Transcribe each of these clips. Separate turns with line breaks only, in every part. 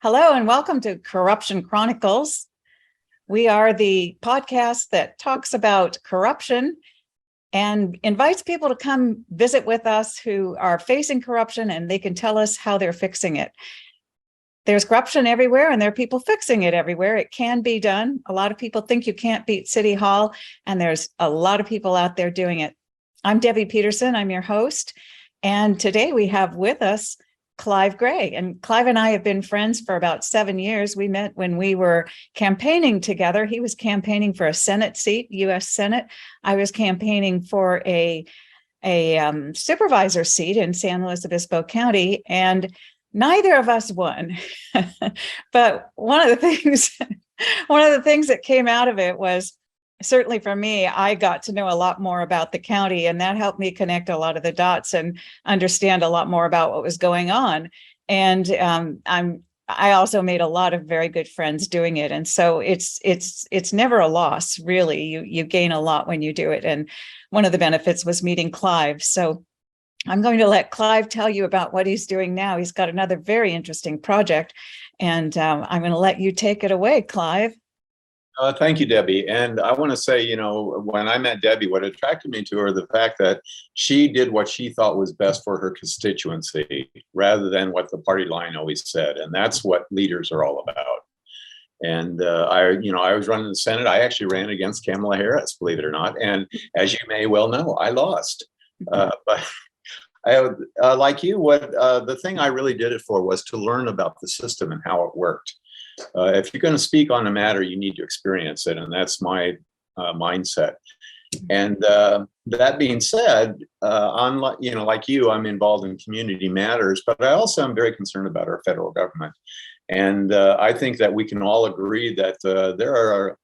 Hello and welcome to Corruption Chronicles. We are the podcast that talks about corruption and invites people to come visit with us who are facing corruption, and they can tell us how they're fixing it. There's corruption everywhere and there are people fixing it everywhere. It can be done. A lot of people think you can't beat City Hall, and there's a lot of people out there doing it. I'm Debbie Peterson. I'm your host. And today we have with us Clive Grey. And Clive and I have been friends for about 7 years. We met when we were campaigning together. He was campaigning for a Senate seat, U.S. Senate. I was campaigning for a supervisor seat in San Luis Obispo County, and neither of us won. But one of the things that came out of it was, certainly for me, I got to know a lot more about the county, and that helped me connect a lot of the dots and understand a lot more about what was going on. And I also made a lot of very good friends doing it. And so it's never a loss, really. You gain a lot when you do it. And one of the benefits was meeting Clive. So I'm going to let Clive tell you about what he's doing now. He's got another very interesting project, and I'm going to let you take it away, Clive.
Thank you, Debbie. And I want to say, when I met Debbie, what attracted me to her, the fact that she did what she thought was best for her constituency rather than what the party line always said. And that's what leaders are all about. And I was running the Senate. I actually ran against Kamala Harris, believe it or not. And as you may well know, I lost. But like you, the thing I really did it for was to learn about the system and how it worked. If you're going to speak on a matter, you need to experience it, and that's my mindset. And that being said, like you, I'm involved in community matters, but I also am very concerned about our federal government. And I think that we can all agree that there are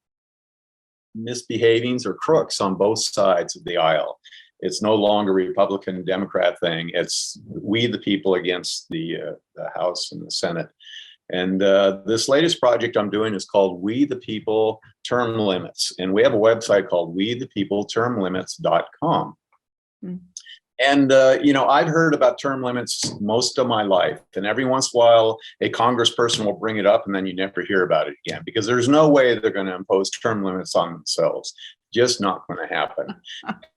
misbehavings or crooks on both sides of the aisle. It's no longer a Republican Democrat thing. It's we the people against the House and the Senate. And this latest project I'm doing is called We the People Term Limits. And we have a website called wethepeopletermlimits.com. Mm. And, I'd heard about term limits most of my life. And every once in a while, a congressperson will bring it up, and then you never hear about it again, because there's no way they're going to impose term limits on themselves. Just not going to happen.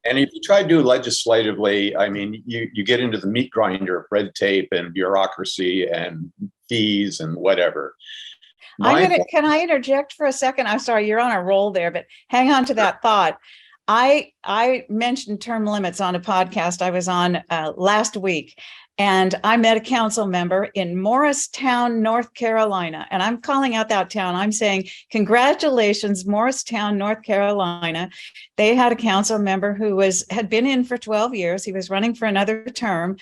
And if you try to do it legislatively, I mean, you get into the meat grinder of red tape and bureaucracy and fees and whatever.
Can I interject for a second? I'm sorry, you're on a roll there, but hang on to that thought. I mentioned term limits on a podcast I was on last week, and I met a council member in Morristown, North Carolina, and I'm calling out that town. I'm saying, congratulations, Morristown, North Carolina. They had a council member who had been in for 12 years. He was running for another term,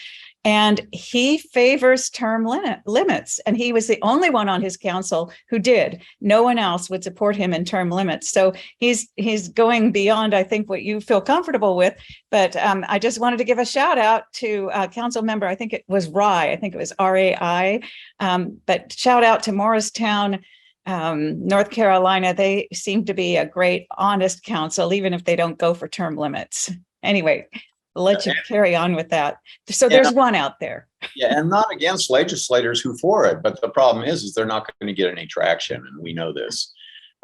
and he favors term limits. And he was the only one on his council who did. No one else would support him in term limits. So he's going beyond, I think, what you feel comfortable with. But I just wanted to give a shout out to a council member. I think it was Rye. I think it was RAI. But shout out to Morristown, North Carolina. They seem to be a great, honest council, even if they don't go for term limits. Anyway, I'll let you carry on with that. So there's one out there.
Yeah, and not against legislators who for it, but the problem is they're not going to get any traction, and we know this.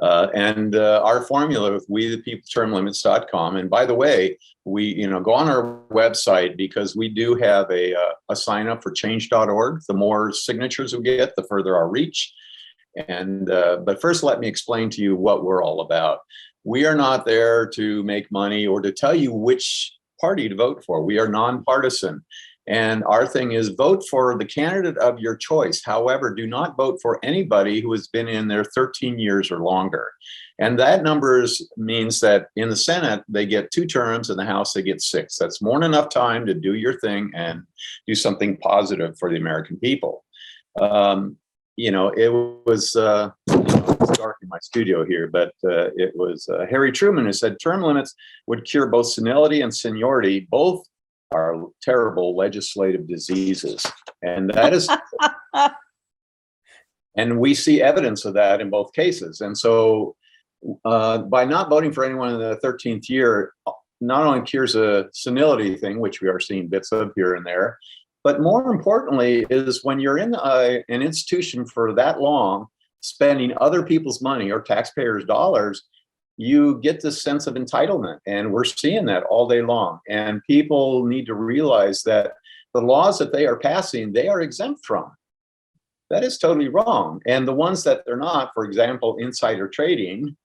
Our formula with wethepeopletermlimits.com, and by the way, we go on our website, because we do have a sign up for change.org. The more signatures we get, the further our reach. And but first, let me explain to you what we're all about. We are not there to make money or to tell you which party to vote for. We are nonpartisan. And our thing is, vote for the candidate of your choice. However, do not vote for anybody who has been in there 13 years or longer. And that means that in the Senate, they get 2 terms, in the House, they get 6. That's more than enough time to do your thing and do something positive for the American people. It was it's dark in my studio here, but it was Harry Truman who said term limits would cure both senility and seniority. Both are terrible legislative diseases, and that is, and we see evidence of that in both cases. And so, by not voting for anyone in the 13th year, not only cures a senility thing, which we are seeing bits of here and there, But more importantly is when you're in an institution for that long, spending other people's money or taxpayers' dollars, you get this sense of entitlement. And we're seeing that all day long. And people need to realize that the laws that they are passing, they are exempt from. That is totally wrong. And the ones that they're not, for example, insider trading,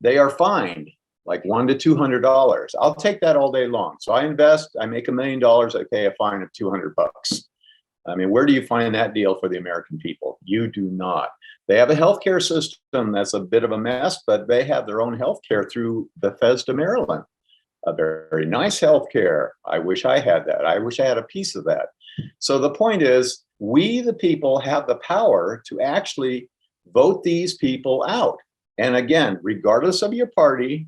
they are fined like $100 to $200. I'll take that all day long. So I invest, I make $1 million, I pay a fine of $200. I mean, where do you find that deal for the American people? You do not. They have a healthcare system that's a bit of a mess, but they have their own healthcare through Bethesda, Maryland. A very nice healthcare. I wish I had that. I wish I had a piece of that. So the point is, we, the people, have the power to actually vote these people out. And again, regardless of your party,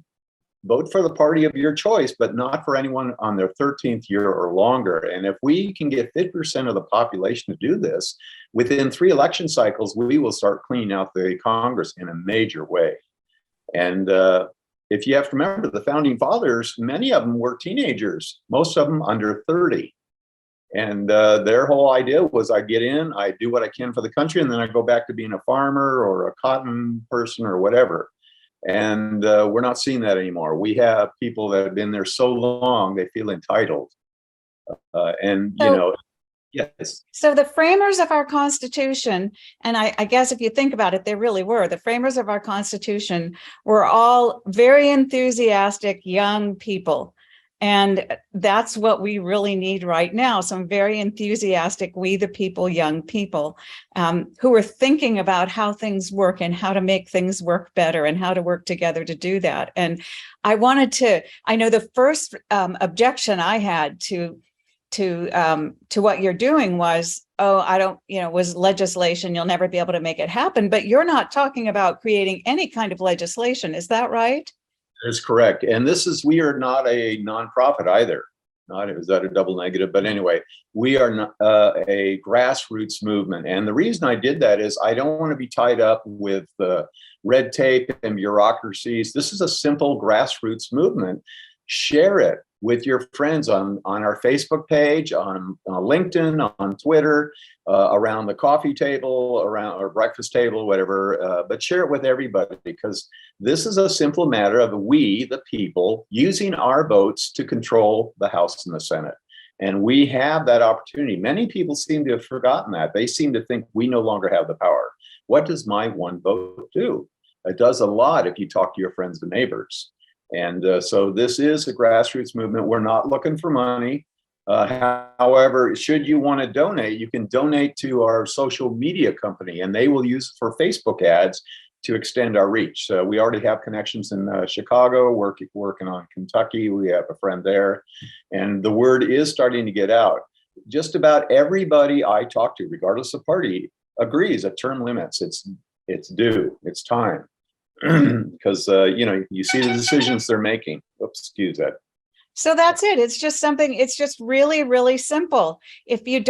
vote for the party of your choice, but not for anyone on their 13th year or longer. And if we can get 50% of the population to do this, within 3 election cycles, we will start cleaning out the Congress in a major way. And if you have to remember, the founding fathers, many of them were teenagers, most of them under 30. And their whole idea was, I get in, I do what I can for the country, and then I go back to being a farmer or a cotton person or whatever. And we're not seeing that anymore. We have people that have been there so long, they feel entitled. Yes.
So the framers of our Constitution, and I guess if you think about it, they really were. The framers of our Constitution were all very enthusiastic young people. And that's what we really need right now. Some very enthusiastic, we the people, young people who are thinking about how things work and how to make things work better and how to work together to do that. And I know the first objection I had to what you're doing was, was legislation. You'll never be able to make it happen. But you're not talking about creating any kind of legislation. Is that right?
That's correct. And we are not a nonprofit either. Is that a double negative? But anyway, we are not, a grassroots movement. And the reason I did that is I don't want to be tied up with red tape and bureaucracies. This is a simple grassroots movement. Share it with your friends on our Facebook page, on LinkedIn, on Twitter, around the coffee table, around our breakfast table, whatever, but share it with everybody, because this is a simple matter of we, the people, using our votes to control the House and the Senate. And we have that opportunity. Many people seem to have forgotten that. They seem to think we no longer have the power. What does my one vote do? It does a lot if you talk to your friends and neighbors. And so this is a grassroots movement. We're not looking for money. However, should you want to donate, you can donate to our social media company, and they will use it for Facebook ads to extend our reach. So we already have connections in Chicago, working on Kentucky. We have a friend there, and the word is starting to get out. Just about everybody I talk to, regardless of party, agrees that term limits, it's due, it's time. Because you see the decisions they're making. Oops, excuse that.
So that's it. It's just something. It's just really, really simple. If you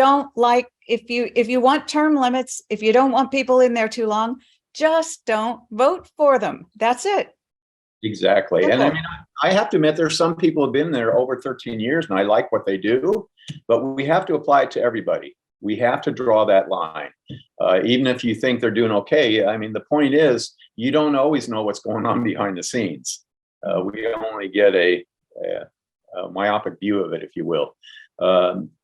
want term limits, if you don't want people in there too long, just don't vote for them. That's it.
Exactly. Simple. And I mean, I have to admit, there's some people who've been there over 13 years, and I like what they do, but we have to apply it to everybody. We have to draw that line. Even if you think they're doing okay, I mean, the point is, you don't always know what's going on behind the scenes. We only get a myopic view of it, if you will.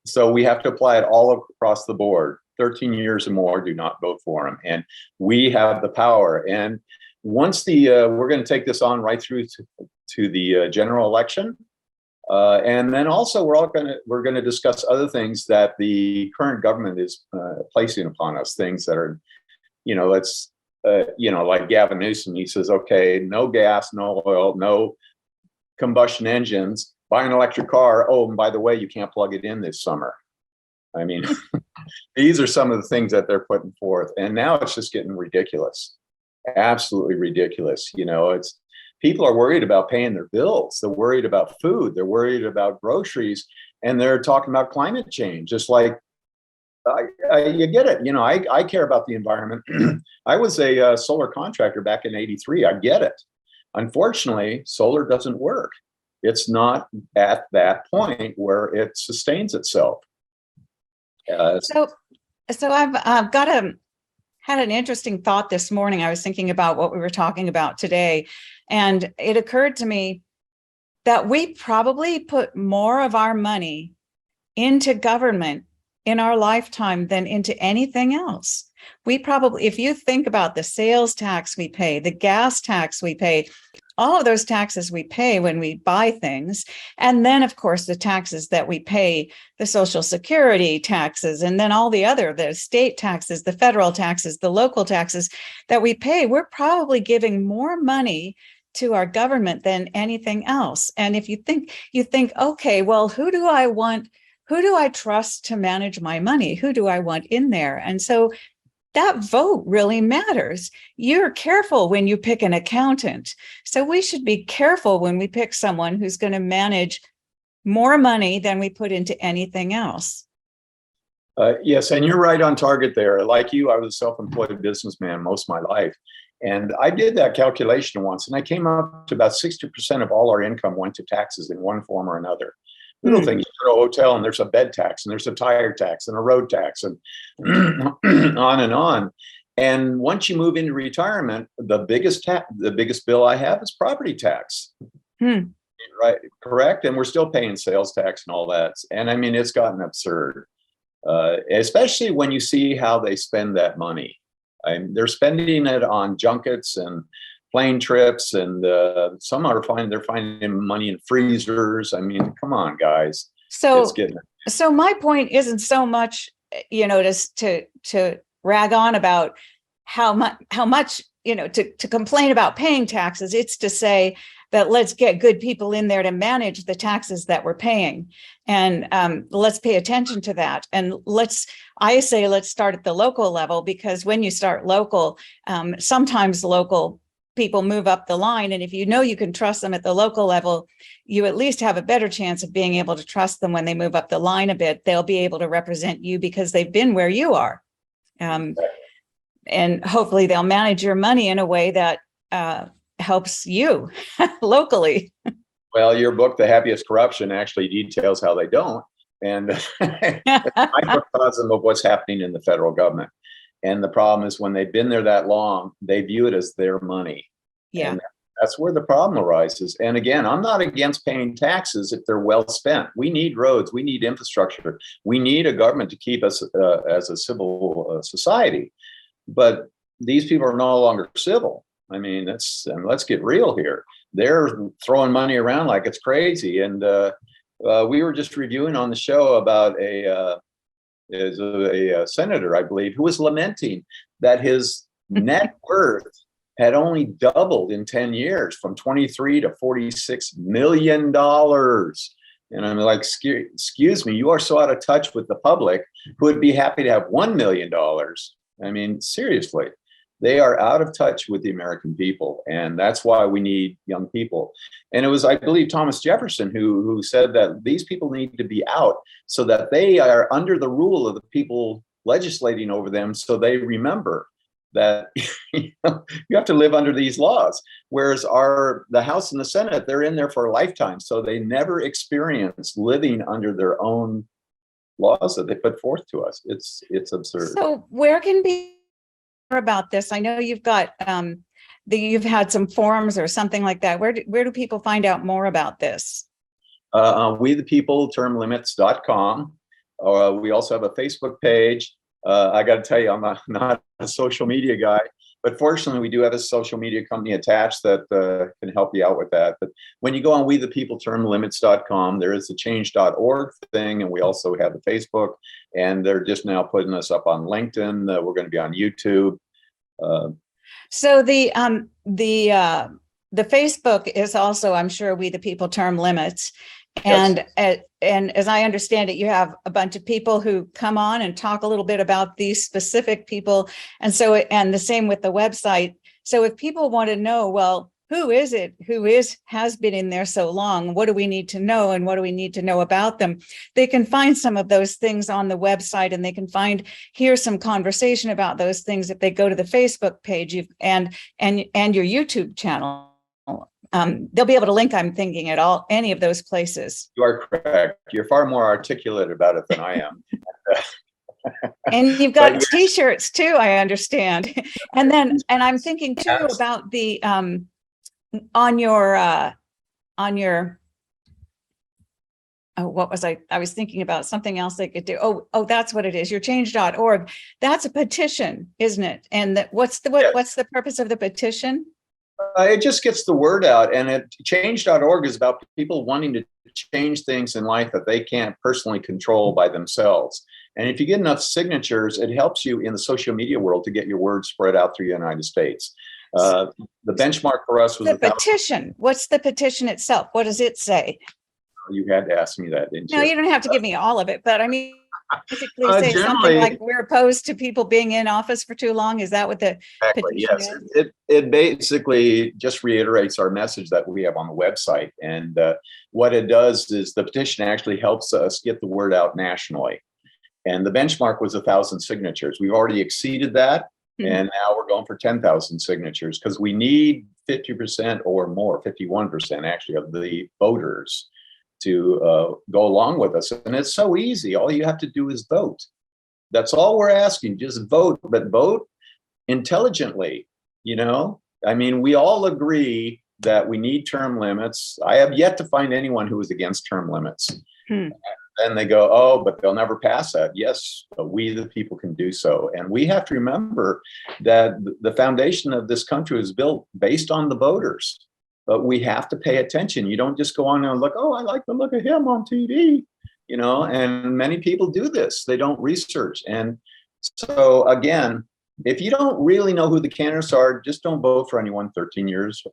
So we have to apply it all across the board. 13 years or more, do not vote for them. And we have the power. And once we're going to take this on right through to the general election. And then also we're going to discuss other things that the current government is placing upon us, things that are, like Gavin Newsom, he says, okay, no gas, no oil, no combustion engines, buy an electric car. Oh, and by the way, you can't plug it in this summer. I mean, these are some of the things that they're putting forth. And now it's just getting ridiculous, absolutely ridiculous. People are worried about paying their bills. They're worried about food. They're worried about groceries, and they're talking about climate change. Just like, you get it. I care about the environment. I was a solar contractor back in '83. I get it. Unfortunately, solar doesn't work. It's not at that point where it sustains itself. Uh,
So I've had an interesting thought this morning. I was thinking about what we were talking about today, and it occurred to me that we probably put more of our money into government in our lifetime than into anything else. We probably, if you think about the sales tax we pay, the gas tax we pay, all of those taxes we pay when we buy things, and then of course the taxes that we pay, the Social Security taxes, and then all the state taxes, the federal taxes, the local taxes that we pay, we're probably giving more money to our government than anything else. And if you think, okay, well, who do I trust to manage my money? Who do I want in there? And so that vote really matters. You're careful when you pick an accountant. So we should be careful when we pick someone who's going to manage more money than we put into anything else.
yes, and you're right on target there. Like you, I was a self-employed businessman most of my life. And I did that calculation once, and I came up to about 60% of all our income went to taxes in one form or another. Little things. You go to a hotel and there's a bed tax and there's a tire tax and a road tax and on and on. And once you move into retirement, the biggest bill I have is property tax. Right, correct. And we're still paying sales tax and all that. And I mean, it's gotten absurd, especially when you see how they spend that money. They're spending it on junkets and plane trips, and some they're finding money in freezers. I mean, come on, guys.
So my point isn't so much, to rag on about how much, to complain about paying taxes. It's to say that let's get good people in there to manage the taxes that we're paying. And let's pay attention to that. And I say let's start at the local level, because when you start local, sometimes local people move up the line. And if you can trust them at the local level, you at least have a better chance of being able to trust them when they move up the line a bit. They'll be able to represent you because they've been where you are. And hopefully they'll manage your money in a way that helps you locally.
Well, your book, The Happiest Corruption, actually details how they don't. And it's a microcosm of what's happening in the federal government. And the problem is when they've been there that long, they view it as their money.
Yeah.
And that's where the problem arises. And again, I'm not against paying taxes if they're well spent. We need roads. We need infrastructure. We need a government to keep us as a civil society. But these people are no longer civil. I mean, let's get real here. They're throwing money around like it's crazy. And we were just reviewing on the show about a senator, I believe, who was lamenting that his net worth had only doubled in 10 years from 23 to $46 million. And I'm like, excuse me, you are so out of touch with the public who would be happy to have $1 million. I mean, seriously, they are out of touch with the American people. And that's why we need young people. And it was, I believe, Thomas Jefferson who said that these people need to be out so that they are under the rule of the people legislating over them, so they remember that you have to live under these laws. Whereas the House and the Senate, they're in there for a lifetime. So they never experience living under their own laws that they put forth to us. It's absurd.
So where can be more about this? I know you've got you've had some forums or something like that. Where do people find out more about this?
We the People termlimits.com. We also have a Facebook page. I got to tell you, I'm not a social media guy, but fortunately we do have a social media company attached that can help you out with that. But when you go on wethepeopletermlimits.com, there is the change.org thing. And we also have the Facebook, and they're just now putting us up on LinkedIn. We're going to be on YouTube.
So the Facebook is also, I'm sure, We the People Term Limits. And
Yes.
And as I understand it, you have a bunch of people who come on and talk a little bit about these specific people. And the same with the website. So if people want to know, well, who is it who has been in there so long? What do we need to know? And what do we need to know about them? They can find some of those things on the website, and they can hear some conversation about those things if they go to the Facebook page and your YouTube channel. They'll be able to link, I'm thinking, at any of those places.
You are correct. You're far more articulate about it than I am.
And you've got t-shirts too, I understand. And I'm thinking too
Yes.
about the on your oh, what was I was thinking about something else they could do. Oh, that's what it is. Your change.org. That's a petition, isn't it? And what's the purpose of the petition?
It just gets the word out, and change.org is about people wanting to change things in life that they can't personally control by themselves. And if you get enough signatures, it helps you in the social media world to get your word spread out through the United States. The benchmark for us was
the petition. What's the petition itself? What does it say?
You had to ask me that, didn't you?
No, you don't have to give me all of it, but I mean, basically say something like we're opposed to people being in office for too long. Is that what the petition is?
It basically just reiterates our message that we have on the website. And what it does is the petition actually helps us get the word out nationally. And the benchmark was 1,000 signatures. We've already exceeded that. Mm-hmm. And now we're going for 10,000 signatures because we need 50% or more, 51% actually of the voters to go along with us. And it's so easy. All you have to do is vote. That's all we're asking. Just vote, but vote intelligently. You know, I mean, we all agree that we need term limits. I have yet to find anyone who is against term limits. And they go, oh, but they'll never pass that. Yes, but we, the people, can do so. And we have to remember that the foundation of this country is built based on the voters. But we have to pay attention. You don't just go on and look, oh, I like the look of him on TV, you know, and many people do this. They don't research. And so, again, if you don't really know who the candidates are, just don't vote for anyone 13 years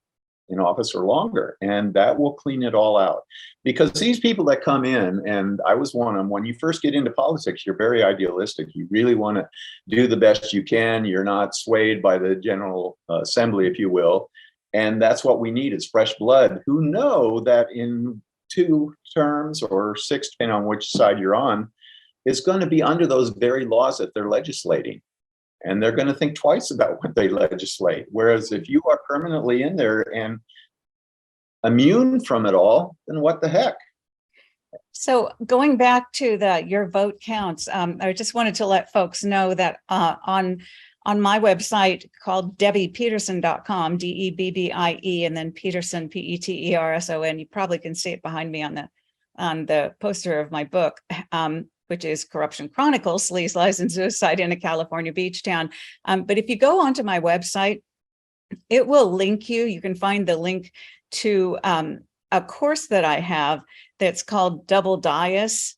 in office or longer. And that will clean it all out. Because these people that come in, and I was one of them, when you first get into politics, you're very idealistic. You really want to do the best you can. You're not swayed by the General Assembly, if you will. And that's what we need is fresh blood who know that in 2 terms or 6, depending on which side you're on, is going to be under those very laws that they're legislating. And they're going to think twice about what they legislate. Whereas if you are permanently in there and immune from it all, then what the heck?
So going back to your vote counts, I just wanted to let folks know that on my website called debbiepeterson.com, DEBBIE, and then Peterson, PETERSON. You probably can see it behind me on the poster of my book, which is Corruption Chronicles, Sleaze, Lies, and Suicide in a California Beach Town. But if you go onto my website, it will link you. You can find the link to a course that I have that's called Double Dias,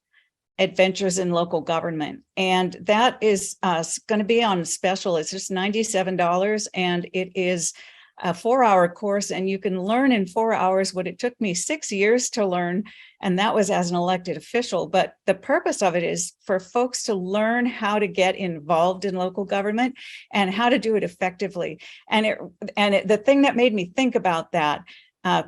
Adventures in Local Government. And that is going to be on special. It's just $97. And it is a 4-hour course. And you can learn in 4 hours what it took me 6 years to learn. And that was as an elected official. But the purpose of it is for folks to learn how to get involved in local government and how to do it effectively. And the thing that made me think about that,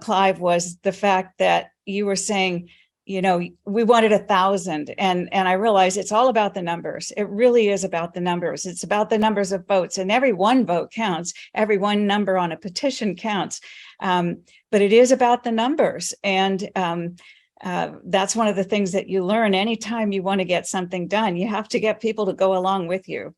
Clive, was the fact that you were saying, you know, we wanted 1,000, and I realized it's all about the numbers. It really is about the numbers. It's about the numbers of votes, and every one vote counts. Every one number on a petition counts. But it is about the numbers, and that's one of the things that you learn anytime you want to get something done. You have to get people to go along with you.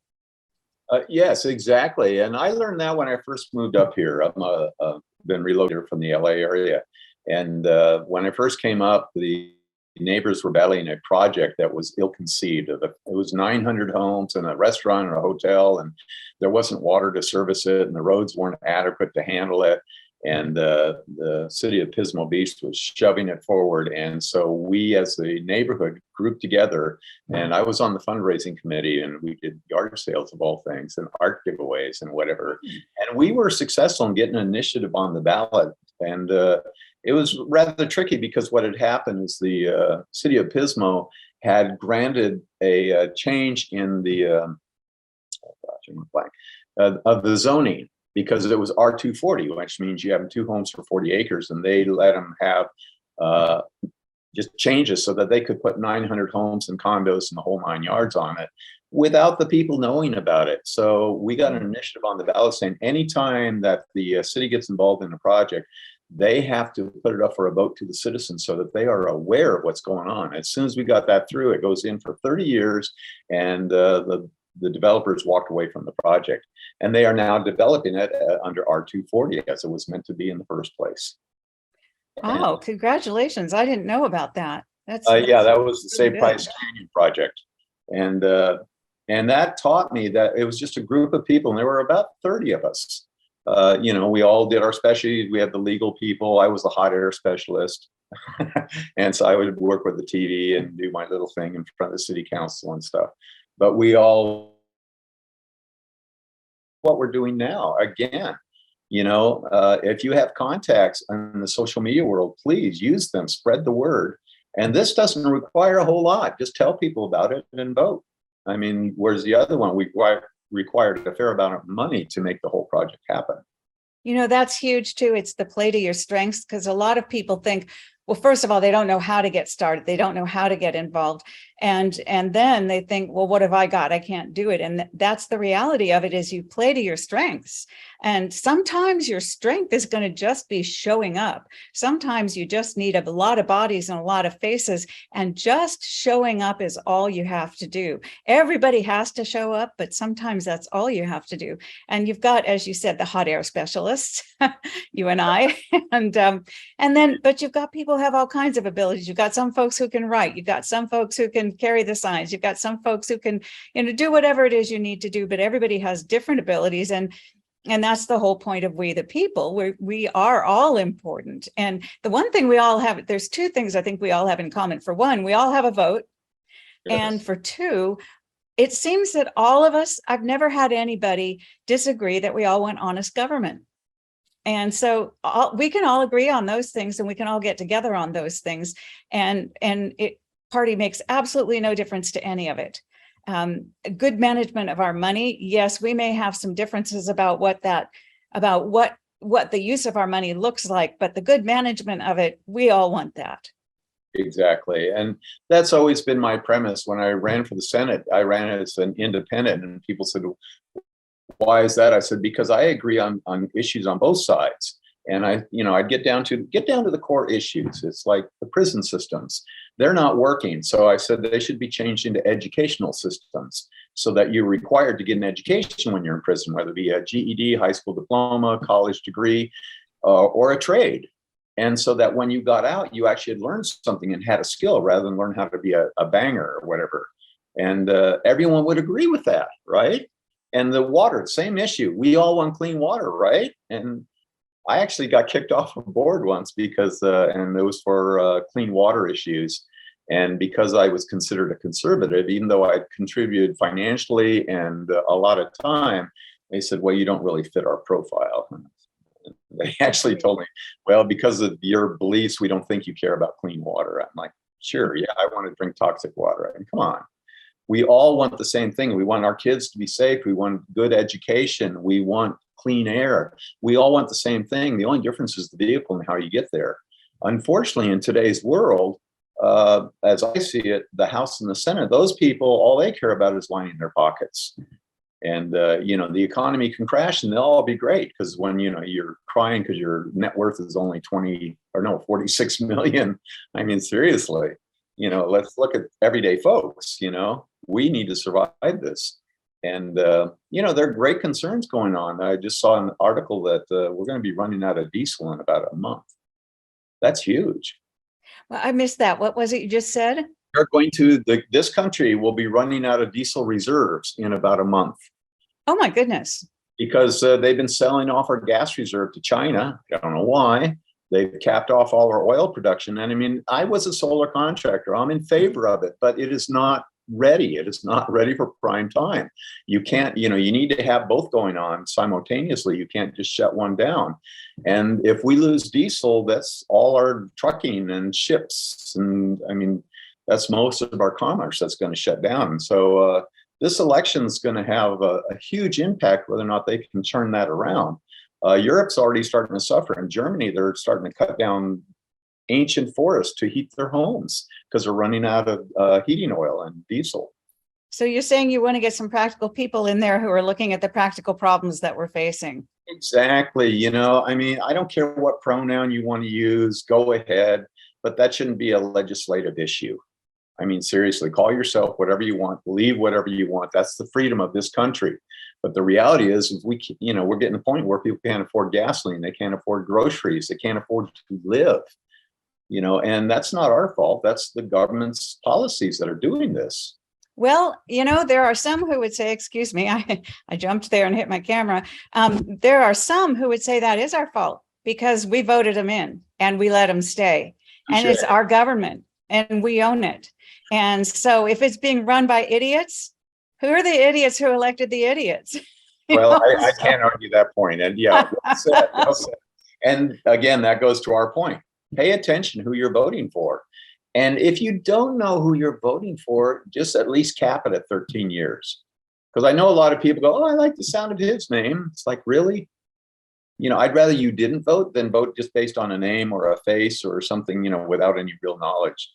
Yes, exactly. And I learned that when I first moved up here. I've been relocated from the LA area. And when I first came up, the neighbors were battling a project that was ill-conceived. It was 900 homes and a restaurant and a hotel, and there wasn't water to service it, and the roads weren't adequate to handle it. And the city of Pismo Beach was shoving it forward. And so we, as a neighborhood, grouped together, and I was on the fundraising committee, and we did yard sales of all things and art giveaways and whatever. And we were successful in getting an initiative on the ballot. And it was rather tricky because what had happened is the city of Pismo had granted a change in the of the zoning, because it was R240, which means you have 2 homes for 40 acres, and they let them have just changes so that they could put 900 homes and condos and the whole 9 yards on it without the people knowing about it. So we got an initiative on the ballot saying anytime that the city gets involved in a project, they have to put it up for a vote to the citizens so that they are aware of what's going on. As soon as we got that through, it goes in for 30 years, and the developers walked away from the project, and they are now developing it under R240 as it was meant to be in the first place.
Oh, congratulations. I didn't know about that.
Yeah, that was the
really
Save Price Canyon project. And that taught me that it was just a group of people, and there were about 30 of us. We all did our specialties. We had the legal people. I was the hot air specialist. And so I would work with the TV and do my little thing in front of the city council and stuff. But we all, what we're doing now, again, if you have contacts in the social media world, please use them, spread the word. And this doesn't require a whole lot. Just tell people about it and vote. I mean, whereas the other one, we required a fair amount of money to make the whole project happen.
That's huge too. It's the play to your strengths, because a lot of people think, well, first of all, they don't know how to get started. They don't know how to get involved. And then they think, well, what have I got? I can't do it. And that's the reality of it, is you play to your strengths. And sometimes your strength is going to just be showing up. Sometimes you just need a lot of bodies and a lot of faces, and just showing up is all you have to do. Everybody has to show up, but sometimes that's all you have to do. And you've got, as you said, the hot air specialists, you and I, but you've got people who have all kinds of abilities. You've got some folks who can write. You've got some folks who can carry the signs. You've got some folks who can, do whatever it is you need to do, but everybody has different abilities. And that's the whole point of We the People. We are all important. And the one thing we all have, there's two things I think we all have in common. For one, we all have a vote. Yes. And for two, it seems that all of us, I've never had anybody disagree that we all want honest government. And so we can all agree on those things, and we can all get together on those things. And party makes absolutely no difference to any of it. Good management of our money. Yes, we may have some differences about what the use of our money looks like, but the good management of it, we all want that.
Exactly. And that's always been my premise. When I ran for the Senate, I ran as an independent, and people said, why is that? I said, because I agree on issues on both sides. And I'd get down to the core issues. It's like the prison systems. They're not working. So I said they should be changed into educational systems so that you're required to get an education when you're in prison, whether it be a GED, high school diploma, college degree, or a trade. And so that when you got out, you actually had learned something and had a skill rather than learn how to be a banger or whatever. And everyone would agree with that, right? And the water, same issue. We all want clean water, right? And I actually got kicked off a board once because, and it was for clean water issues. And because I was considered a conservative, even though I contributed financially and a lot of time, they said, well, you don't really fit our profile. And they actually told me, well, because of your beliefs, we don't think you care about clean water. I'm like, sure, yeah, I want to drink toxic water. I mean, come on. We all want the same thing. We want our kids to be safe. We want good education. We want clean air. We all want the same thing. The only difference is the vehicle and how you get there. Unfortunately, in today's world, as I see it, the House and the Senate, those people, all they care about is lining their pockets. And, the economy can crash and they'll all be great, because when, you're crying because your net worth is only 46 million. I mean, seriously, let's look at everyday folks, we need to survive this. And, there are great concerns going on. I just saw an article that we're going to be running out of diesel in about a month. That's huge.
Well, I missed that. What was it you just said?
This country will be running out of diesel reserves in about a month.
Oh my goodness.
Because they've been selling off our gas reserve to China. I don't know why. They've capped off all our oil production. And I mean, I was a solar contractor. I'm in favor of it, but it is not ready. It is not ready for prime time. You can't, you need to have both going on simultaneously. You can't just shut one down. And if we lose diesel, that's all our trucking and ships. And I mean, that's most of our commerce that's going to shut down. And so this election is going to have a huge impact whether or not they can turn that around. Europe's already starting to suffer. In Germany, they're starting to cut down ancient forests to heat their homes because they're running out of heating oil and diesel.
So you're saying you want to get some practical people in there who are looking at the practical problems that we're facing.
Exactly. I mean, I don't care what pronoun you want to use, go ahead, but that shouldn't be a legislative issue. I mean, seriously, call yourself whatever you want, believe whatever you want. That's the freedom of this country. But the reality is we're getting to the point where people can't afford gasoline, they can't afford groceries, they can't afford to live, and that's not our fault. That's the government's policies that are doing this.
Well, there are some who would say, excuse me, I jumped there and hit my camera. There are some who would say that is our fault because we voted them in and we let them stay. And it's our government and we own it. And so if it's being run by idiots, who are the idiots who elected the idiots?
Well, I can't argue that point. And yeah, well said, well said. And again, that goes to our point. Pay attention who you're voting for. And if you don't know who you're voting for, just at least cap it at 13 years. Because I know a lot of people go, oh, I like the sound of his name. It's like, really? I'd rather you didn't vote than vote just based on a name or a face or something, without any real knowledge.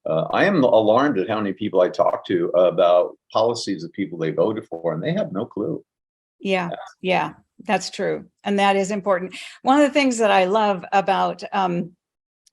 I am alarmed at how many people I talk to about policies of people they voted for, and they have no clue.
Yeah, that's true. And that is important. One of the things that I love about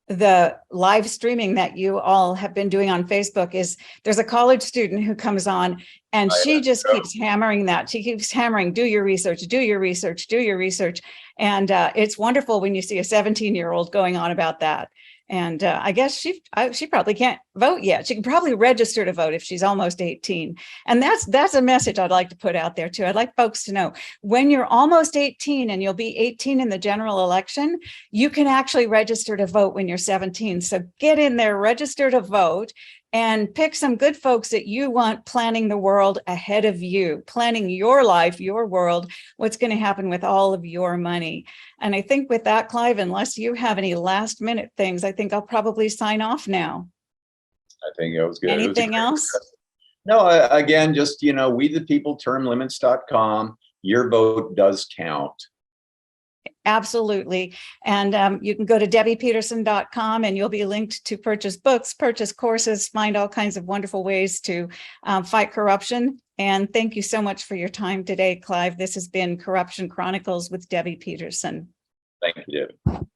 the live streaming that you all have been doing on Facebook is there's a college student who comes on and she just keeps hammering that. She keeps hammering, do your research, do your research, do your research. And it's wonderful when you see a 17-year-old going on about that. And I guess she probably can't vote yet. She can probably register to vote if she's almost 18. And that's a message I'd like to put out there too. I'd like folks to know when you're almost 18 and you'll be 18 in the general election, you can actually register to vote when you're 17. So get in there, register to vote, and pick some good folks that you want planning the world ahead of you, planning your life, your world, what's going to happen with all of your money. And I think with that, Clive, unless you have any last minute things, I think I'll probably sign off now.
I think it was good.
Anything else?
No, again, just, we the people, termlimits.com. Your vote does count.
Absolutely. And you can go to debbiepeterson.com and you'll be linked to purchase books, purchase courses, find all kinds of wonderful ways to fight corruption. And thank you so much for your time today, Clive. This has been Corruption Chronicles with Debbie Peterson.
Thank you, Debbie.